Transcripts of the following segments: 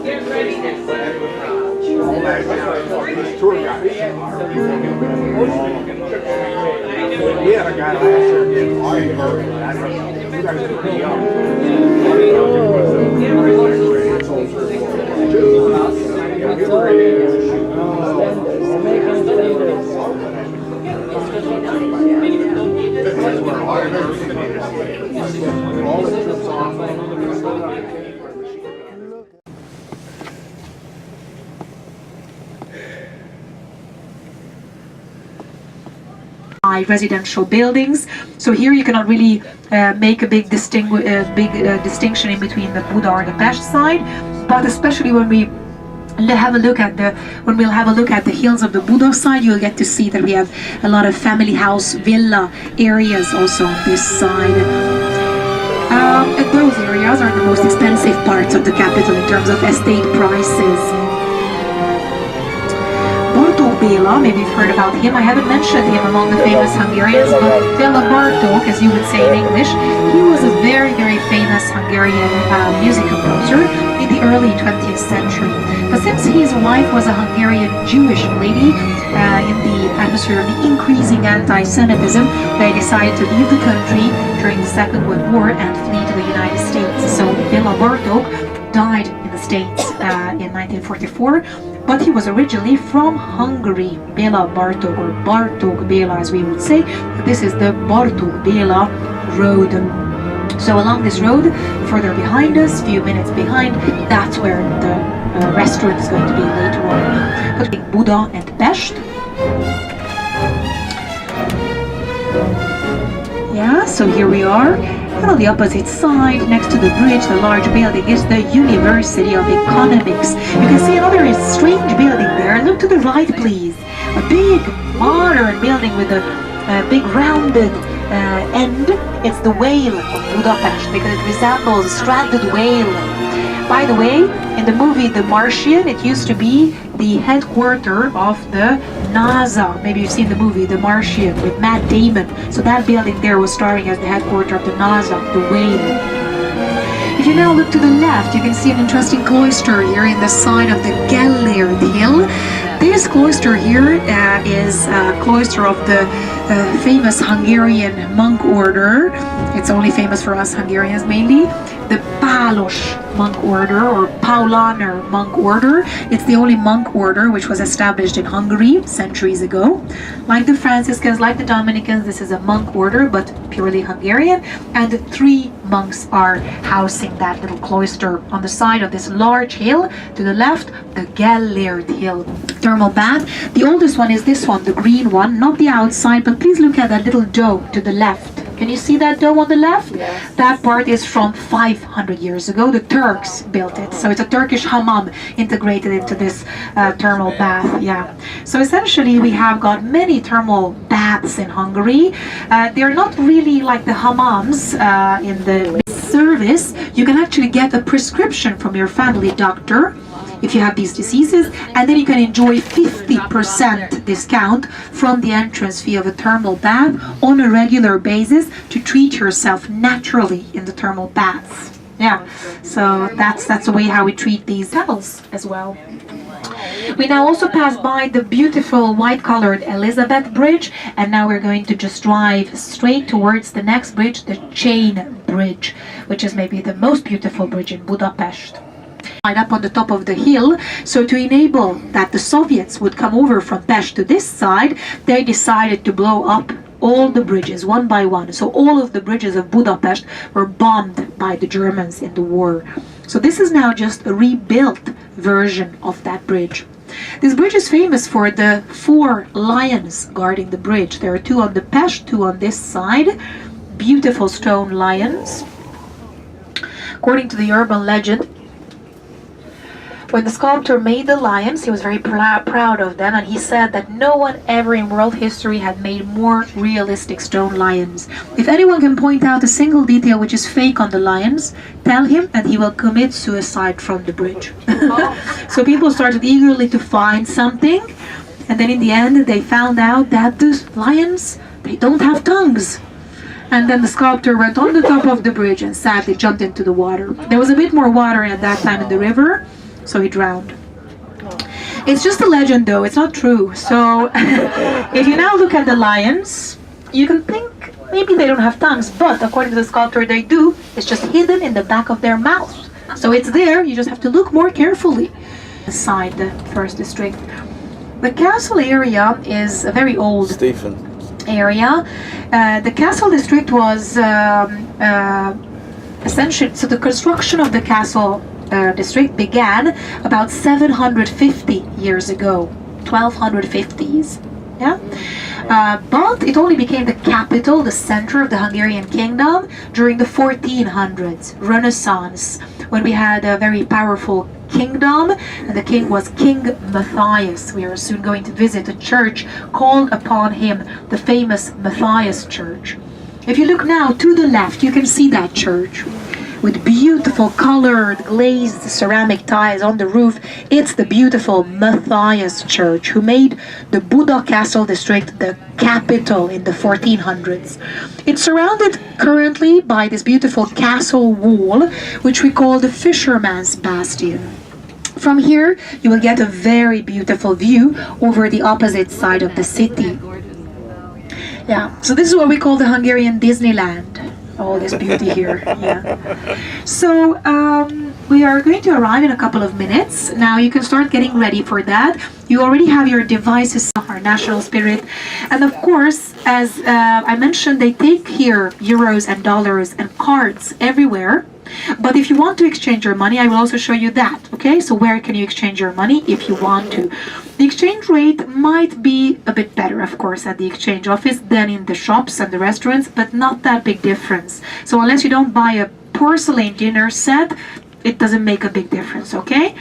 Get ready to Tour guide. We had a guy last year getting you guys are pretty young. Residential buildings. So here you cannot really make a big distinction in between the Buda or the Pest side, but especially when we'll have a look at the hills of the Buda side, you'll get to see that we have a lot of family house villa areas also on this side. And those areas are the most expensive parts of the capital in terms of estate prices. Béla, maybe you've heard about him. I haven't mentioned him among the famous Hungarians, but Béla Bartók, as you would say in English, he was a very, very famous Hungarian music composer in the early 20th century. But since his wife was a Hungarian Jewish lady, in the atmosphere of the increasing anti-Semitism, they decided to leave the country during the Second World War and flee to the United States. So Béla Bartók died in the States in 1944. But he was originally from Hungary. Béla Bartók, or Bartók Béla as we would say. This is the Bartók Béla road. So along this road, further behind us, few minutes behind, that's where the restaurant is going to be later on. But Buda and Pest. Yeah, so here we are. And on the opposite side, next to the bridge, the large building is the University of Economics. You can see another strange building there. Look to the right, please. A big, modern building with a big rounded end. It's the whale of Budapest because it resembles a stranded whale. By the way, in the movie The Martian, it used to be the headquarters of the NASA. Maybe you've seen the movie The Martian with Matt Damon. So that building there was starring as the headquarters of the NASA, the whale. If you now look to the left, you can see an interesting cloister here in the side of the Gellért Hill. This cloister here is a cloister of the famous Hungarian monk order. It's only famous for us Hungarians mainly. The Pálos monk order, or Paulaner monk order. It's the only monk order which was established in Hungary centuries ago. Like the Franciscans, like the Dominicans, this is a monk order, but purely Hungarian. And 3 monks are housing that little cloister on the side of this large hill. To the left, the Gellért Hill thermal bath. The oldest one is this one, the green one, not the outside, but please look at that little dome to the left. Can you see that dome on the left? Yes. That part is from 500 years ago. The Turks built it. So it's a Turkish hammam integrated into this thermal bath. Yeah. So essentially we have got many thermal baths in Hungary. They're not really like the hammams in the service. You can actually get a prescription from your family doctor if you have these diseases, and then you can enjoy 50% discount from the entrance fee of a thermal bath on a regular basis to treat yourself naturally in the thermal baths. Yeah, so that's the way how we treat these tunnels as well. We now also pass by the beautiful white-colored Elizabeth Bridge, and now we're going to just drive straight towards the next bridge, the Chain Bridge, which is maybe the most beautiful bridge in Budapest. Up on the top of the hill, so to enable that the Soviets would come over from Pest to this side, they decided to blow up all the bridges one by one. So all of the bridges of Budapest were bombed by the Germans in the war. So this is now just a rebuilt version of that bridge. This bridge is famous for the 4 lions guarding the bridge. There are 2 on the Pest, 2 on this side. Beautiful stone lions. According to the urban legend, when the sculptor made the lions, he was very proud of them, and he said that no one ever in world history had made more realistic stone lions. If anyone can point out a single detail which is fake on the lions, tell him and he will commit suicide from the bridge. So people started eagerly to find something, And then in the end, they found out that the lions, they don't have tongues. And then the sculptor went on the top of the bridge and sadly jumped into the water. There was a bit more water at that time in the river, so he drowned. It's just a legend though, it's not true. So if you now look at the lions, you can think maybe they don't have tongues, but according to the sculptor they do. It's just hidden in the back of their mouth. So it's there, you just have to look more carefully. Inside the first district. The castle area is a very old area. The castle district was essentially, so the construction of the castle district began about 750 years ago, 1250s. Yeah, but it only became the capital, the center of the Hungarian kingdom during the 1400s, Renaissance, when we had a very powerful kingdom, and the king was King Matthias. We are soon going to visit a church called upon him, the famous Matthias Church. If you look now to the left, you can see that church with beautiful colored glazed ceramic tiles on the roof. It's the beautiful Matthias Church, who made the Buda Castle district the capital in the 1400s. It's surrounded currently by this beautiful castle wall, which we call the Fisherman's Bastion. From here, you will get a very beautiful view over the opposite side of the city. Yeah, so this is what we call the Hungarian Disneyland. All this beauty here. Yeah. So we are going to arrive in a couple of minutes. Now you can start getting ready for that. You already have your devices, our national spirit, and of course, as I mentioned, they take here euros and dollars and cards everywhere. But if you want to exchange your money, I will also show you that. Okay, so where can you exchange your money if you want to? The exchange rate might be a bit better, of course, at the exchange office than in the shops and the restaurants, but not that big difference. So unless you don't buy a porcelain dinner set, it doesn't make a big difference, okay?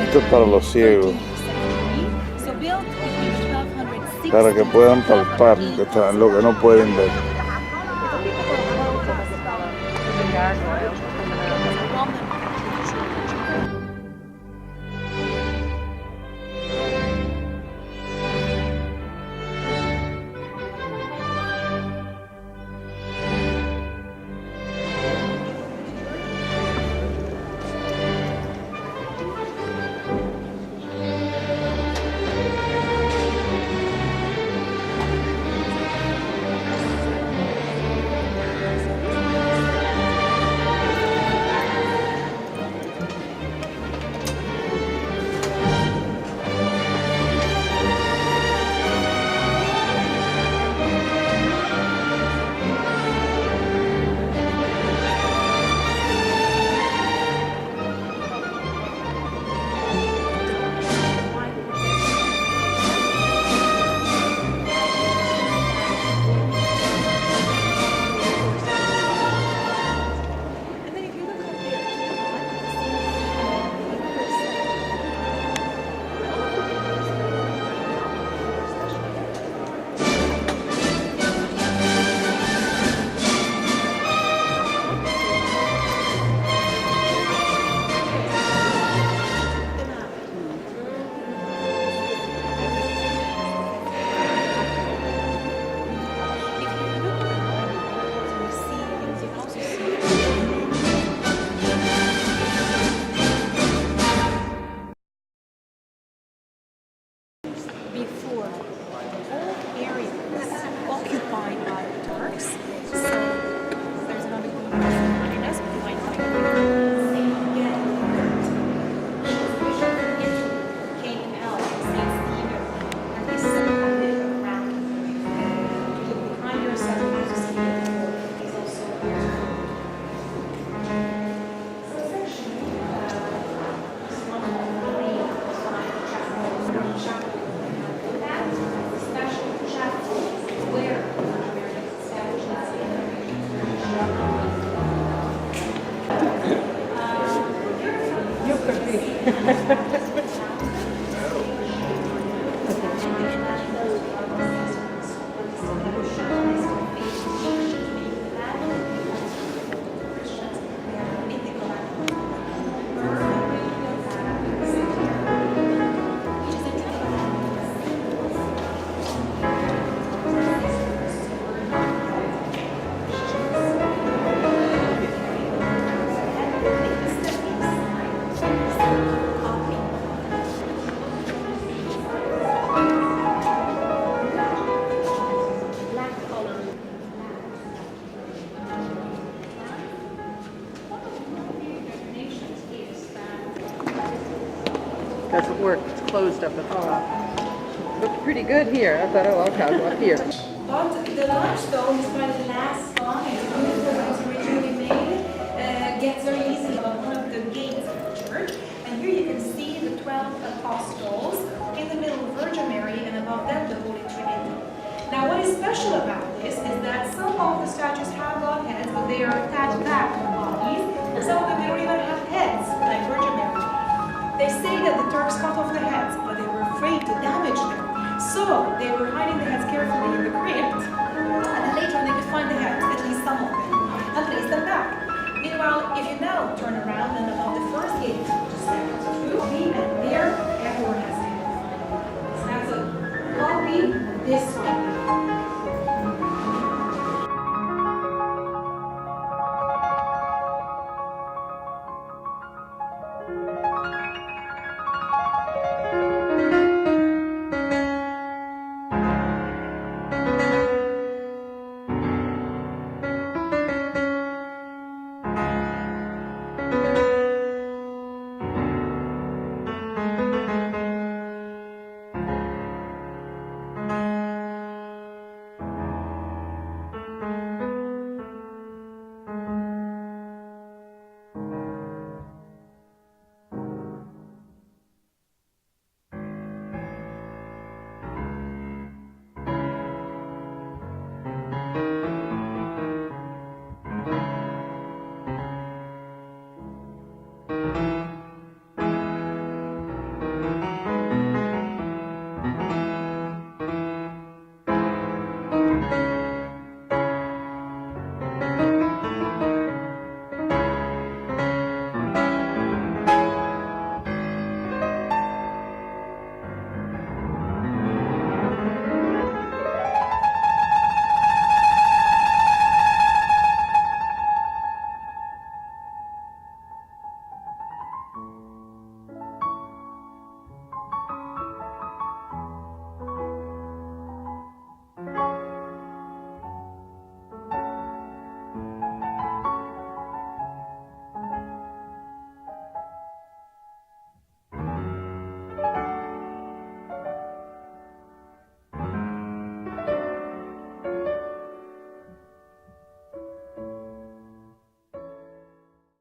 Esto es para los ciegos, para que puedan palpar lo que no pueden ver. doesn't work. It's closed up at the top. Looked pretty good here. I thought, oh, okay, I'll go up here. But the limestone is quite a last one. It's beautiful. It's originally made. Gets very easily on one of the gates of the church. And here you can see the 12 apostles. In the middle, Virgin Mary, and above them, the Holy Trinity. Now, what is special about this is that some of the statues have got heads, but they are attached back to bodies. And some of them, they don't even have heads, like Virgin Mary. They say that the Turks cut off the heads, but they were afraid to damage them. So they were hiding the heads carefully in the crypt, and then later on they could find the heads, at least some of them, and place them back. Meanwhile, if you now turn around and above the first gate, just second two, and there everyone has a head. So that's a copy of this one.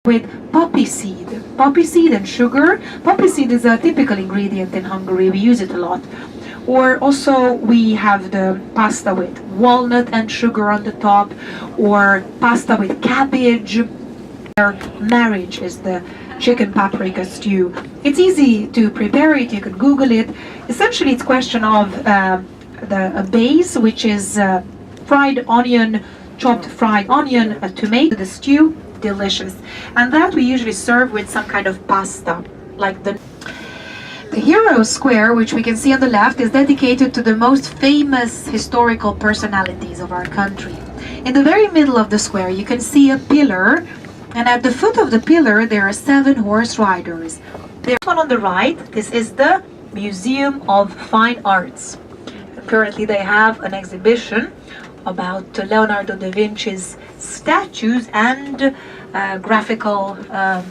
With poppy seed and sugar. Poppy seed is a typical ingredient in Hungary. We use it a lot. Or also we have the pasta with walnut and sugar on the top, or pasta with cabbage. Their marriage is the chicken paprika stew. It's easy to prepare it. You can Google it. Essentially, it's a question of a base, which is fried onion, chopped fried onion, a tomato, the stew. Delicious. And that we usually serve with some kind of pasta, like the Hero Square, which we can see on the left, is dedicated to the most famous historical personalities of our country. In the very middle of the square, you can see a pillar, and at the foot of the pillar, there are 7 horse riders. There's one on the right. This is the Museum of Fine Arts. Currently, they have an exhibition about Leonardo da Vinci's statues and graphical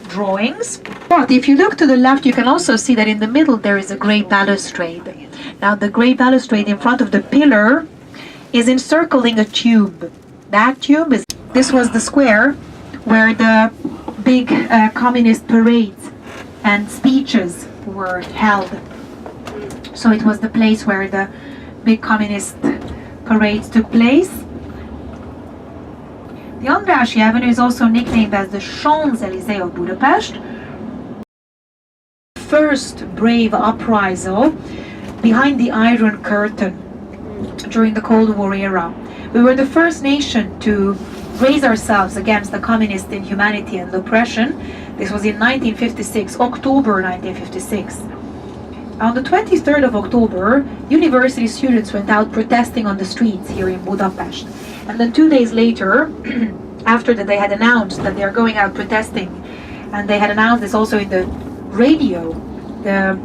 drawings. But if you look to the left, you can also see that in the middle there is a great balustrade. Now the great balustrade in front of the pillar is encircling a tube. That tube is, this was the square where the big communist parades and speeches were held. So it was the place where the big communist parades took place. The Andrássy Avenue is also nicknamed as the Champs-Élysées of Budapest. First brave uprisal behind the Iron Curtain during the Cold War era. We were the first nation to raise ourselves against the communist inhumanity and oppression. This was in 1956, October 1956. On the 23rd of October, university students went out protesting on the streets here in Budapest. And then 2 days later, after that they had announced that they are going out protesting, and they had announced this also in the radio, the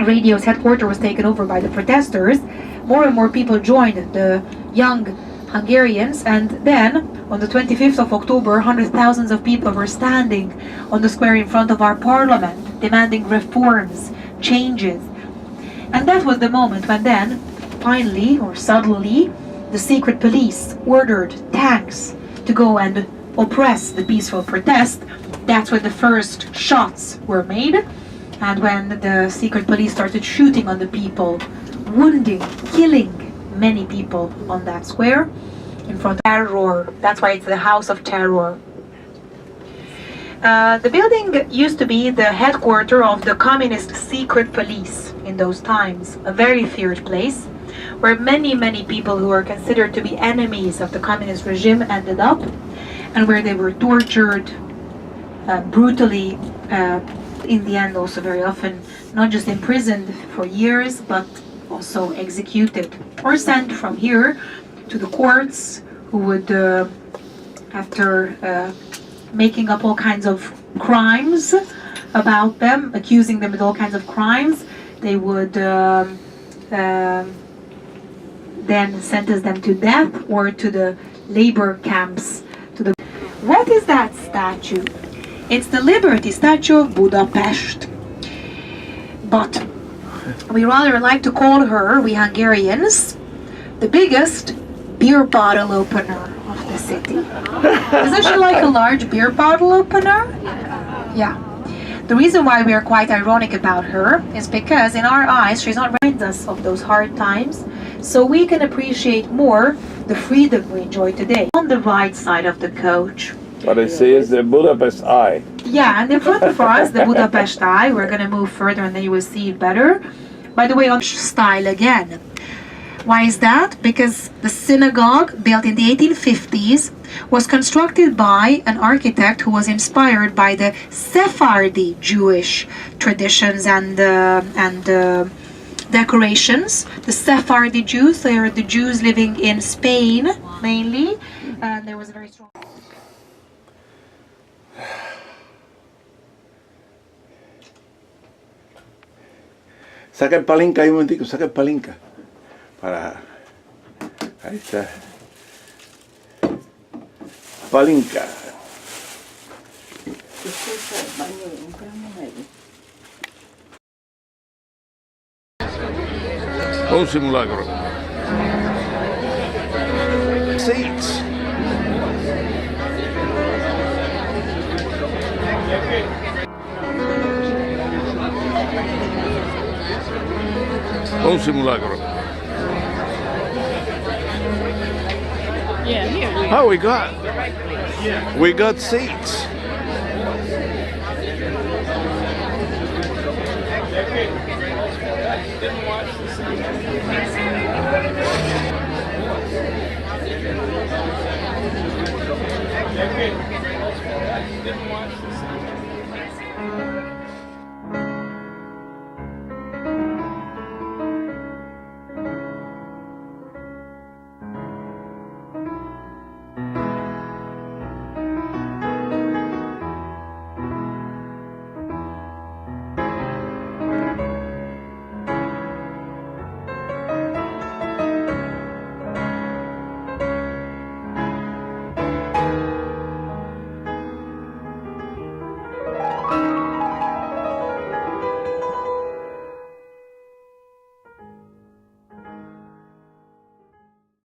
radio's headquarters was taken over by the protesters, more and more people joined the young Hungarians, and then on the 25th of October, hundreds of thousands of people were standing on the square in front of our parliament, demanding reforms, changes. And that was the moment when then, finally or suddenly, the secret police ordered tanks to go and oppress the peaceful protest. That's when the first shots were made, and when the secret police started shooting on the people, wounding, killing many people on that square in front of terror. That's why it's the House of Terror. The building used to be the headquarters of the communist secret police in those times, a very feared place where many people who were considered to be enemies of the communist regime ended up, and where they were tortured brutally, in the end also very often not just imprisoned for years but also executed or sent from here to the courts, who would after making up all kinds of crimes about them, accusing them with all kinds of crimes, they would then sentence them to death or to the labor camps. What is that statue? It's the Liberty Statue of Budapest. But we rather like to call her, we Hungarians, the biggest beer bottle opener of the city. Isn't she like a large beer bottle opener? Yeah. The reason why we are quite ironic about her is because in our eyes she's not reminds us of those hard times, so we can appreciate more the freedom we enjoy today. On the right side of the coach. What I see is the Budapest Eye. Yeah, and in front of us, the Budapest Eye. We're going to move further and then you will see it better. By the way, on style again. Why is that? Because the synagogue, built in the 1850s, was constructed by an architect who was inspired by the Sephardi Jewish traditions and decorations. The Sephardi Jews, they are the Jews living in Spain mainly, and there was a very strong... Saca el palinca ahí un momentico, saca el palinca. Para... Ahí está. Palinca. Un simulacro. Seats. Un simulacro. Yeah, here we Oh, we got seats. Didn't watch this.